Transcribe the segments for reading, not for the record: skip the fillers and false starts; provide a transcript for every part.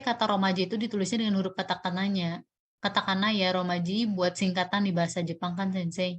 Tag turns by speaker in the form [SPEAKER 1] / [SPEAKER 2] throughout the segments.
[SPEAKER 1] kata romaji itu ditulisnya dengan huruf katakananya. Katakana ya romaji buat singkatan di bahasa Jepang kan Sensei.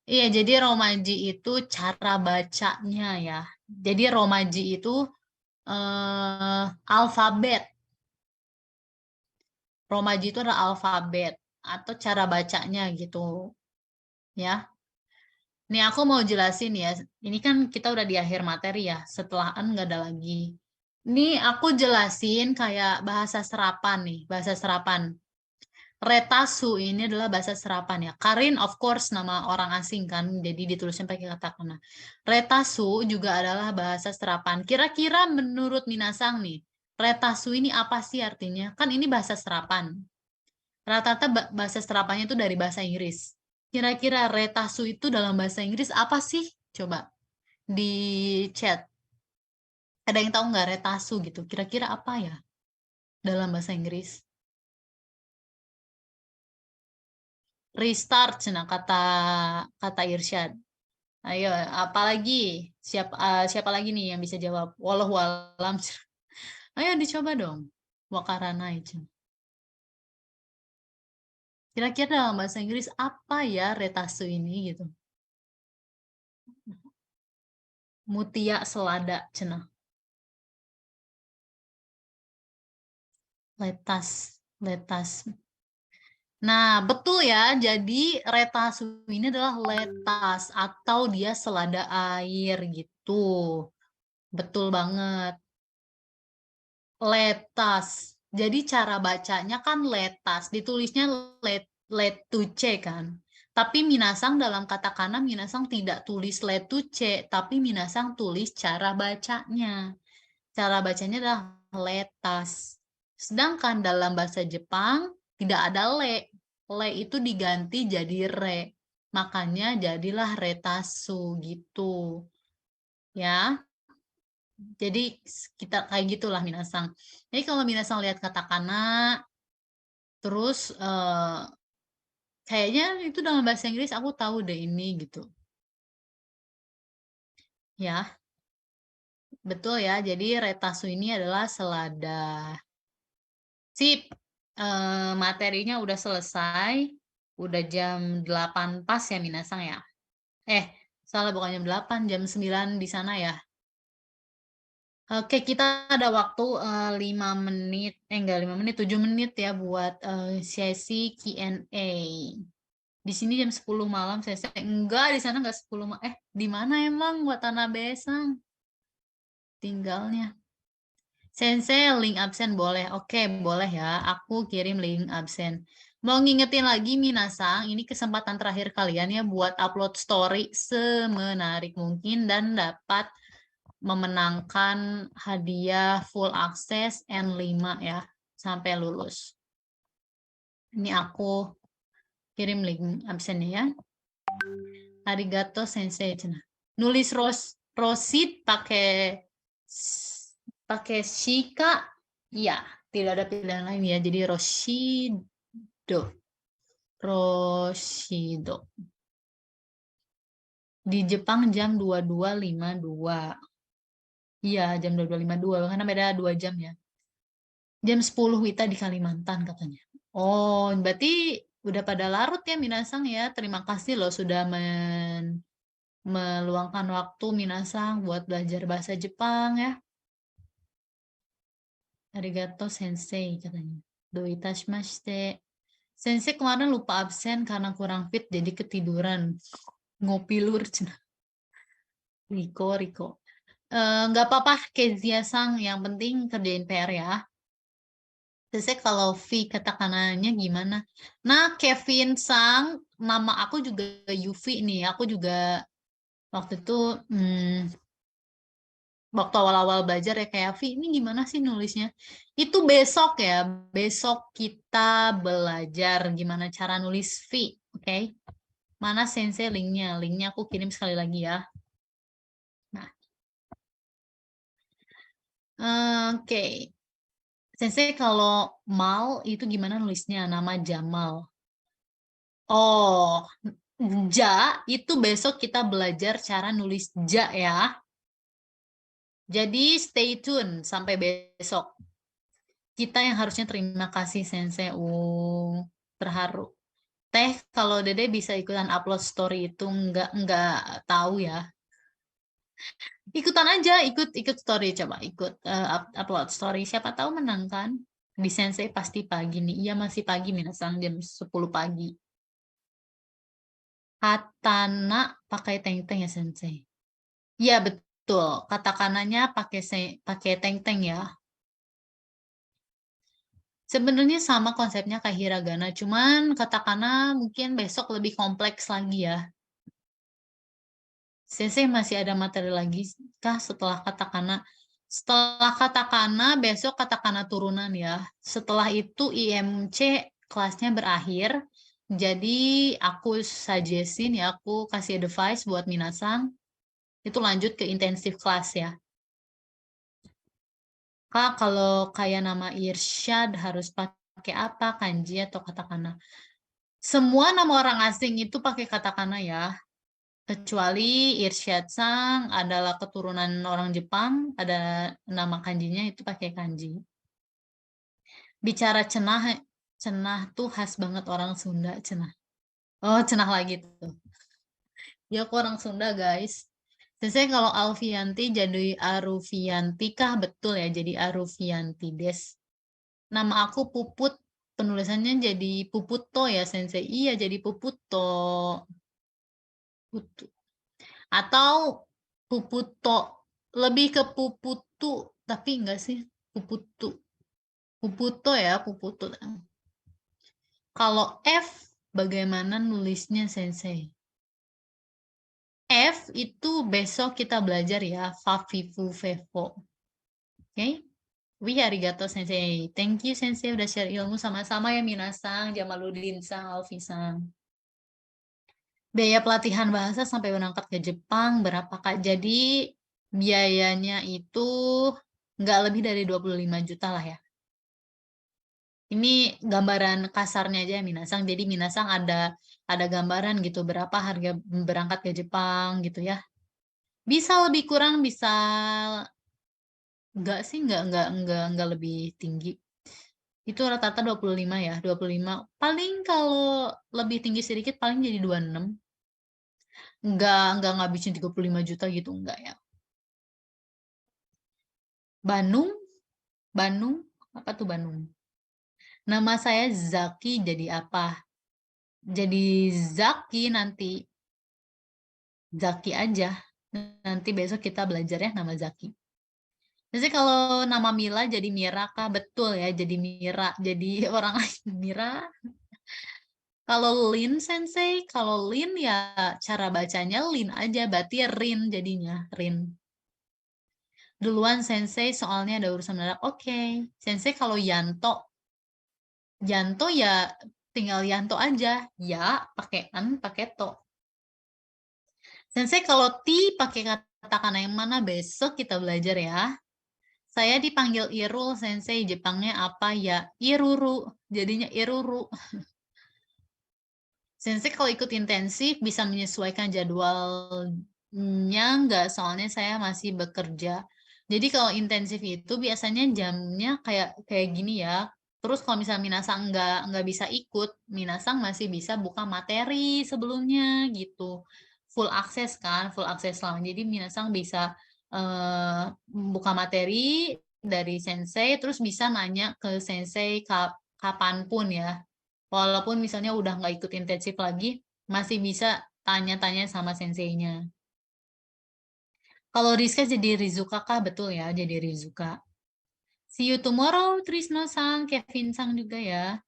[SPEAKER 1] Iya, jadi romaji itu cara bacanya ya. Jadi romaji itu alfabet. Romaji itu adalah alfabet atau cara bacanya gitu ya. Nih aku mau jelasin ya. Ini kan kita udah di akhir materi ya. Setelahan nggak ada lagi. Nih aku jelasin kayak bahasa serapan nih, bahasa serapan. Retasu ini adalah bahasa serapan ya. Karin of course nama orang asing kan, jadi ditulisnya pakai katakana. Retasu juga adalah bahasa serapan. Kira-kira menurut Minasang nih, retasu ini apa sih artinya? Kan ini bahasa serapan. Rata-rata bahasa serapannya itu dari bahasa Inggris. Kira-kira retasu itu dalam bahasa Inggris apa sih? Coba di chat. Ada yang tahu nggak retasu gitu? Kira-kira apa ya dalam bahasa Inggris? Restart, nah kata kata Irsyad. Ayo, apalagi? Siapa lagi nih yang bisa jawab? Walau alam. Ayo dicoba dong. Wakarana itu. Kira-kira dalam bahasa Inggris apa ya retasu ini gitu? Mutia selada cenah. Letas, letas. Nah, betul ya. Jadi retasu ini adalah letas atau dia selada air gitu. Betul banget. Letas. Jadi cara bacanya kan letas, ditulisnya letuce kan. Tapi Minasang dalam katakana Minasang tidak tulis letuce, tapi Minasang tulis cara bacanya. Cara bacanya adalah letas. Sedangkan dalam bahasa Jepang tidak ada le. Le itu diganti jadi re. Makanya jadilah retasu gitu. Ya. Jadi kita kayak gitulah Minasang. Jadi kalau Minasang lihat katakana, terus kayaknya itu dalam bahasa Inggris aku tahu deh ini gitu. Ya, betul ya. Jadi retasu ini adalah selada. Sip, materinya udah selesai. Udah jam 8 pas ya Minasang ya. Eh, salah bukan jam 8, jam 9 di sana ya. Oke, kita ada waktu 5 menit, enggak 5 menit, 7 menit ya buat sesi Q&A. Di sini jam 10 malam sesi. Enggak, di sana enggak 10 malam. Di mana emang Watanabe Sang tinggalnya? Sensei, link absen boleh. Oke, boleh ya. Aku kirim link absen. Mau ngingetin lagi Minasang, ini kesempatan terakhir kalian ya buat upload story semenarik mungkin dan dapat memenangkan hadiah full access N5 ya sampai lulus. Ini aku kirim link absennya ya. Arigato sensei. Nulis rosit pakai shika, ya tidak ada pilihan lain ya. Jadi Roshido, Roshido. Di Jepang jam 22.52. Iya, jam 22.52 karena beda 2 jam ya. Jam 10 Wita di Kalimantan katanya. Oh, berarti udah pada larut ya Minasang ya. Terima kasih loh sudah meluangkan waktu Minasang buat belajar bahasa Jepang ya. Arigato sensei katanya. Do itashimashite. Sensei kemarin lupa absen karena kurang fit jadi ketiduran. Ngopi lur cenah. Riko. Nggak apa-apa Kezia Sang, yang penting kerjain PR ya. Sensei kalau V katakanannya gimana? Nah, Kevin Sang, nama aku juga Yuvi nih. Aku juga waktu itu waktu awal-awal belajar ya kayak Vi, ini gimana sih nulisnya? Itu besok ya, besok kita belajar gimana cara nulis V, oke? Mana sensei linknya? Linknya aku kirim sekali lagi ya. Nah, oke. Sensei kalau Mal itu gimana nulisnya? Nama Jamal. Oh, Ja itu besok kita belajar cara nulis Ja ya. Jadi stay tune sampai besok. Kita yang harusnya terima kasih sensei. Terharu. Teh, kalau Dede bisa ikutan upload story itu nggak tahu ya. Ikutan aja, ikut story, coba ikut upload story. Siapa tahu menang kan? Di sensei pasti pagi nih. Iya masih pagi, minasang jam 10 pagi. Katana pakai teng-teng ya sensei. Iya betul. Katakananya pakai teng-teng ya. Sebenarnya sama konsepnya kayak hiragana, cuman katakana mungkin besok lebih kompleks lagi ya. Sensei masih ada materi lagi kah setelah katakana? Setelah katakana, besok katakana turunan ya. Setelah itu IMC kelasnya berakhir. Jadi aku suggestin ya, aku kasih advice buat minasang, itu lanjut ke intensif kelas ya. Kak, kalau kayak nama Irsyad harus pakai apa, kanji atau katakana? Semua nama orang asing itu pakai katakana ya. Kecuali Irsyad Sang adalah keturunan orang Jepang, ada nama kanjinya itu pakai kanji. Bicara cenah, cenah tuh khas banget orang Sunda, cenah. Oh, cenah lagi tuh. Ya, aku orang Sunda, guys. Saya kalau Alfianti jadi Arufianti kah? Betul ya, jadi Arufianti des. Nama aku Puput, penulisannya jadi Puputo ya, Sensei. Iya, jadi Puputo. Putu. Atau Puputo. Lebih ke Puputu, tapi enggak sih. Puputu. Puputo ya, Puputu. Kalau F, bagaimana nulisnya, Sensei? F itu besok kita belajar ya, Favivu Vevo. Oke? Wih, arigato, Sensei. Thank you, Sensei, udah share ilmu sama-sama ya, Minasang, Jamaluddin-sang, Alfi-sang. Biaya pelatihan bahasa sampai berangkat ke Jepang berapa Kak? Jadi biayanya itu nggak lebih dari 25 juta lah ya. Ini gambaran kasarnya aja ya Minasang. Jadi Minasang ada gambaran gitu berapa harga berangkat ke Jepang gitu ya. Bisa lebih kurang, bisa nggak sih, nggak lebih tinggi. Itu rata-rata 25 ya, 25. Paling kalau lebih tinggi sedikit paling jadi 26. Nggak ngabisin 35 juta gitu, enggak ya. Bandung, Bandung, apa tuh Bandung? Nama saya Zaki jadi apa? Jadi Zaki nanti, Zaki aja. Nanti besok kita belajar ya nama Zaki. Jadi kalau nama Mila jadi Mira kah? Betul ya, jadi Mira. Jadi orang lain Mira. Kalau Lin Sensei, kalau Lin ya cara bacanya Lin aja, berarti Rin jadinya, Rin. Duluan Sensei soalnya ada urusan mendadak. Oke. Sensei kalau Yanto, Yanto ya tinggal Yanto aja. Ya, pakai an, pakai to. Sensei kalau ti pakai katakana yang mana besok kita belajar ya. Saya dipanggil Irul, Sensei. Jepangnya apa ya? Iruru. Jadinya Iruru. Sensei kalau ikut intensif bisa menyesuaikan jadwalnya nggak? Soalnya saya masih bekerja. Jadi kalau intensif itu biasanya jamnya kayak kayak gini ya. Terus kalau misalnya Minasang nggak bisa ikut, Minasang masih bisa buka materi sebelumnya gitu. Full akses kan, full akses selama. Jadi Minasang bisa buka materi dari Sensei, terus bisa nanya ke Sensei kapanpun ya. Walaupun misalnya udah nggak ikut intensif lagi, masih bisa tanya-tanya sama senseinya. Kalau Rizka jadi Rizuka kah? Betul ya, jadi Rizuka. See you tomorrow, Trisno-sang, Kevin-sang juga ya.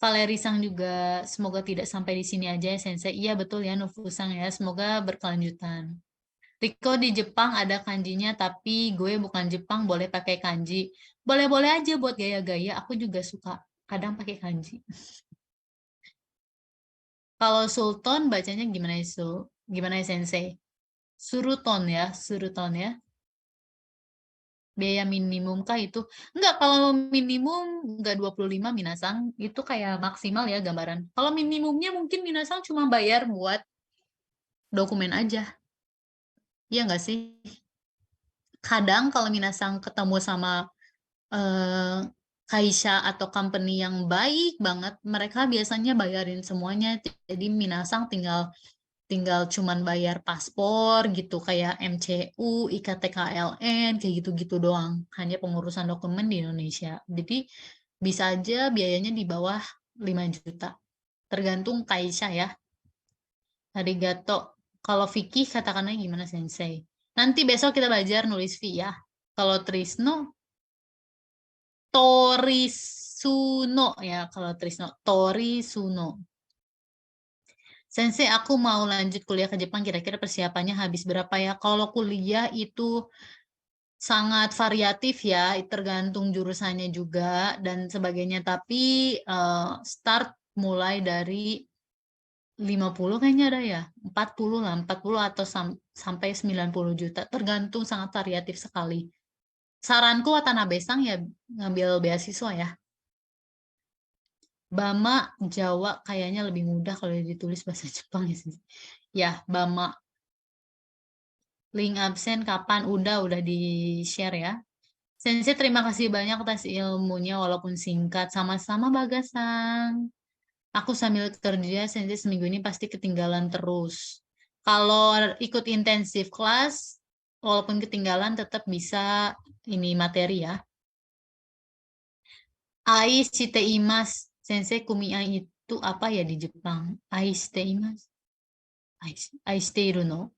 [SPEAKER 1] Valeri-sang juga, semoga tidak sampai di sini aja ya, Sensei. Iya betul ya, Nufu-sang ya, semoga berkelanjutan. Riko di Jepang ada kanjinya, tapi gue bukan Jepang, boleh pakai kanji. Boleh-boleh aja buat gaya-gaya, aku juga suka. Kadang pakai kanji. Kalau Sultan bacanya gimana ya, Gimana ya, Sensei? Suruton ya, suruton ya. Biaya minimum kah itu? Enggak, kalau minimum enggak 25 Minasang, itu kayak maksimal ya gambaran. Kalau minimumnya mungkin Minasang cuma bayar buat dokumen aja. Iya enggak sih? Kadang kalau Minasang ketemu sama eh, kaisha atau company yang baik banget, mereka biasanya bayarin semuanya. Jadi minasang tinggal tinggal cuman bayar paspor gitu kayak MCU, IKTKLN kayak gitu-gitu doang. Hanya pengurusan dokumen di Indonesia. Jadi bisa aja biayanya di bawah 5 juta. Tergantung kaisha ya. Arigato. Kalau Vicky katakannya gimana Sensei? Nanti besok kita belajar nulis V ya. Kalau Trisno, Torisuno ya. Kalau Trisno, Torisuno. Sensei, aku mau lanjut kuliah ke Jepang. Kira-kira persiapannya habis berapa ya? Kalau kuliah itu sangat variatif ya, tergantung jurusannya juga dan sebagainya. Tapi start mulai dari 50 kayaknya ada ya. 40 lah, 40 atau sampai 90 juta. Tergantung sangat variatif sekali. Saranku Watanabe-san ya ngambil beasiswa ya. Bama Jawa kayaknya lebih mudah kalau ditulis bahasa Jepang ya. Ya, Bama. Link absen kapan? Udah di-share ya. Sensei, terima kasih banyak atas ilmunya walaupun singkat. Sama-sama Bagasan. Aku sambil kerja, Sensei seminggu ini pasti ketinggalan terus. Kalau ikut intensif kelas, walaupun ketinggalan tetap bisa ini materi ya. Ai shiteimasu. Sensei, kumiai itu apa ya di Jepang? Ai shiteimasu. Ai shiteiru no.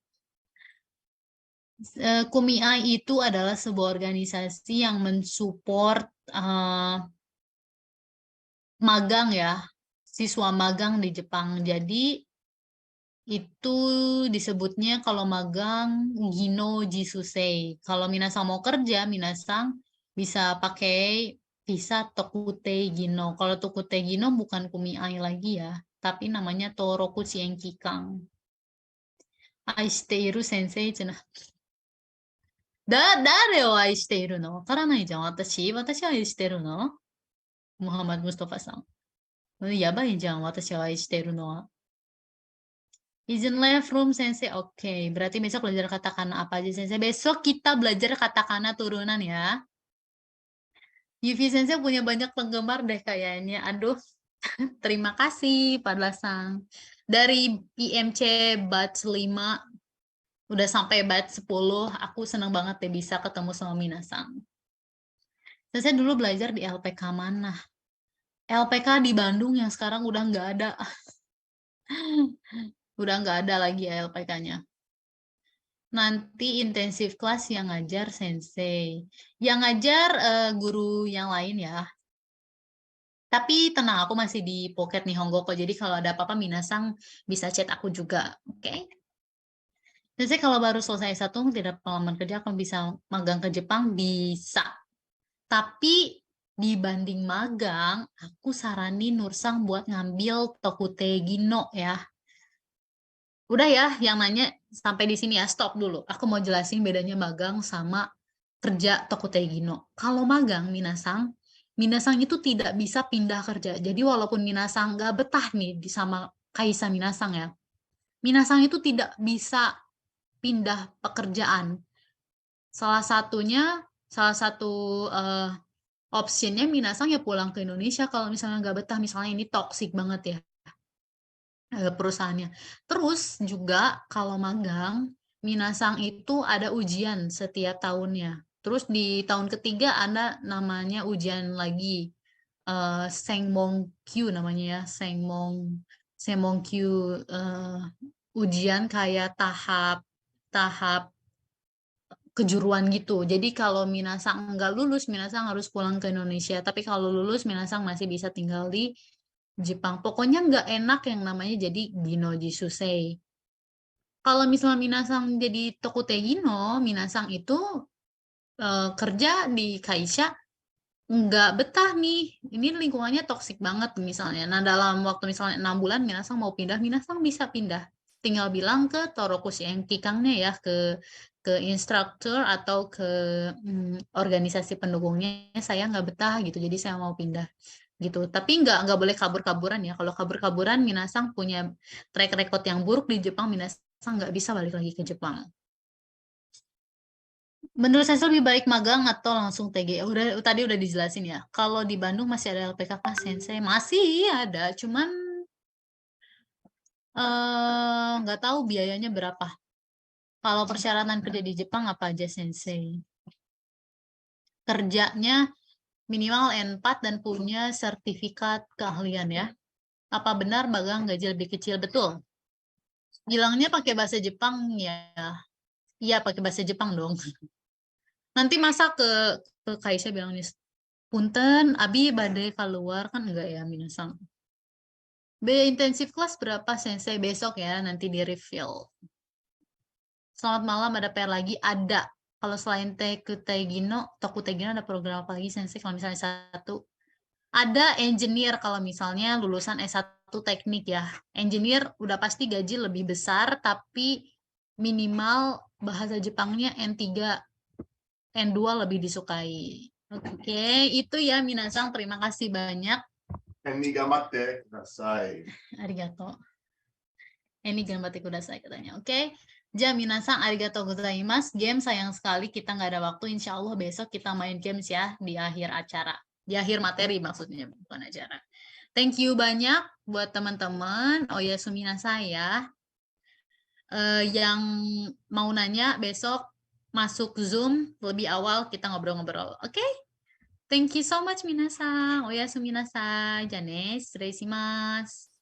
[SPEAKER 1] Kumiai itu adalah sebuah organisasi yang mensupport magang ya, siswa magang di Jepang. Jadi itu disebutnya kalau magang Gino Jisusei. Kalau minasang mau kerja, minasang bisa pakai visa Tokutei Gino. Kalau Tokutei Gino bukan kumiai lagi ya, tapi namanya Toroku Kikang. Aishiteiru sensei 誰を愛しているのわからないじゃん。私を愛してるのムハマド・ムスタファさん。やばいじゃん。私を愛しているのは。Izin left room, Sensei. Oke, berarti besok belajar katakana apa aja, Sensei? Besok kita belajar katakana turunan ya. Yuvi Sensei punya banyak penggemar deh kayaknya. Aduh, terima kasih Pak Lasang. Dari IMC batch 5 udah sampai batch 10, aku senang banget deh bisa ketemu sama Minasang. Sensei dulu belajar di LPK mana? LPK di Bandung yang sekarang udah nggak ada. Udah nggak ada lagi LPK-nya. Nanti intensif kelas yang ngajar sensei. Yang ngajar guru yang lain ya. Tapi tenang, aku masih di Pocket Nihongo kok. Jadi kalau ada apa-apa Minasang bisa chat aku juga. Oke? Sensei kalau baru selesai satu tidak pengalaman kerja akan bisa magang ke Jepang? Bisa. Tapi dibanding magang, aku saranin Nursang buat ngambil Tokute Gino ya. Udah ya, yang nanya sampai di sini ya, stop dulu. Aku mau jelasin bedanya magang sama kerja Tokute Gino. Kalau magang, Minasang itu tidak bisa pindah kerja. Jadi walaupun Minasang nggak betah nih sama Kaisa Minasang ya, Minasang itu tidak bisa pindah pekerjaan. Salah satu optionnya Minasang ya pulang ke Indonesia kalau misalnya nggak betah, misalnya ini toksik banget ya perusahaannya. Terus juga kalau magang, Minasang itu ada ujian setiap tahunnya. Terus di tahun ketiga ada namanya ujian lagi, Sengmong Q namanya ya, Sengmong Q, ujian kayak tahap tahap kejuruan gitu. Jadi kalau Minasang nggak lulus, Minasang harus pulang ke Indonesia. Tapi kalau lulus, Minasang masih bisa tinggal di Jepang. Pokoknya nggak enak yang namanya jadi Ginoji Susei. Kalau misalnya Minasang jadi Tokute Gino, Minasang itu kerja di Kaisha nggak betah nih. Ini lingkungannya toksik banget misalnya. Nah dalam waktu misalnya 6 bulan Minasang mau pindah, Minasang bisa pindah. Tinggal bilang ke Torokushi yang Kikangnya ya, ke instruktur atau ke organisasi pendukungnya, saya nggak betah gitu, jadi saya mau pindah gitu. Tapi nggak boleh kabur-kaburan ya. Kalau kabur-kaburan, Minasang punya track record yang buruk di Jepang. Minasang nggak bisa balik lagi ke Jepang. Menurut saya lebih baik magang atau langsung TG. Tadi udah dijelasin ya. Kalau di Bandung masih ada LPKK Sensei, masih ada, cuman nggak tahu biayanya berapa. Kalau persyaratan kerja di Jepang apa aja Sensei? Kerjanya minimal N4 dan punya sertifikat keahlian ya. Apa benar magang gaji lebih kecil? Betul. Bilangnya pakai bahasa Jepang ya. Iya, pakai bahasa Jepang dong. Nanti masa ke Kaisha bilang nih, punten, abi badai keluar kan enggak ya, minasang. Biaya intensif kelas berapa Sensei? Besok ya, nanti di reveal. Selamat malam, ada PR lagi? Ada. Kalau selain Tokutegino ada program apa lagi Sensei? Kalau misalnya satu, ada engineer kalau misalnya lulusan S1 teknik ya. Engineer udah pasti gaji lebih besar, tapi minimal bahasa Jepangnya N3, N2 lebih disukai. Oke, itu ya Minasang. Terima kasih banyak.
[SPEAKER 2] Gambatte kudasai.
[SPEAKER 1] Arigato. Gambatte kudasai katanya. Oke. Ja, Minasang, arigato gozaimasu. Game sayang sekali kita nggak ada waktu. Insya Allah besok kita main games ya di akhir acara. Di akhir materi maksudnya, bukan acara. Thank you banyak buat teman-teman. Oh ya, Suminasai ya. Yang mau nanya besok masuk Zoom lebih awal kita ngobrol-ngobrol. Oke? Thank you so much, 皆さん。おやすみなさい。じゃあね、失礼します。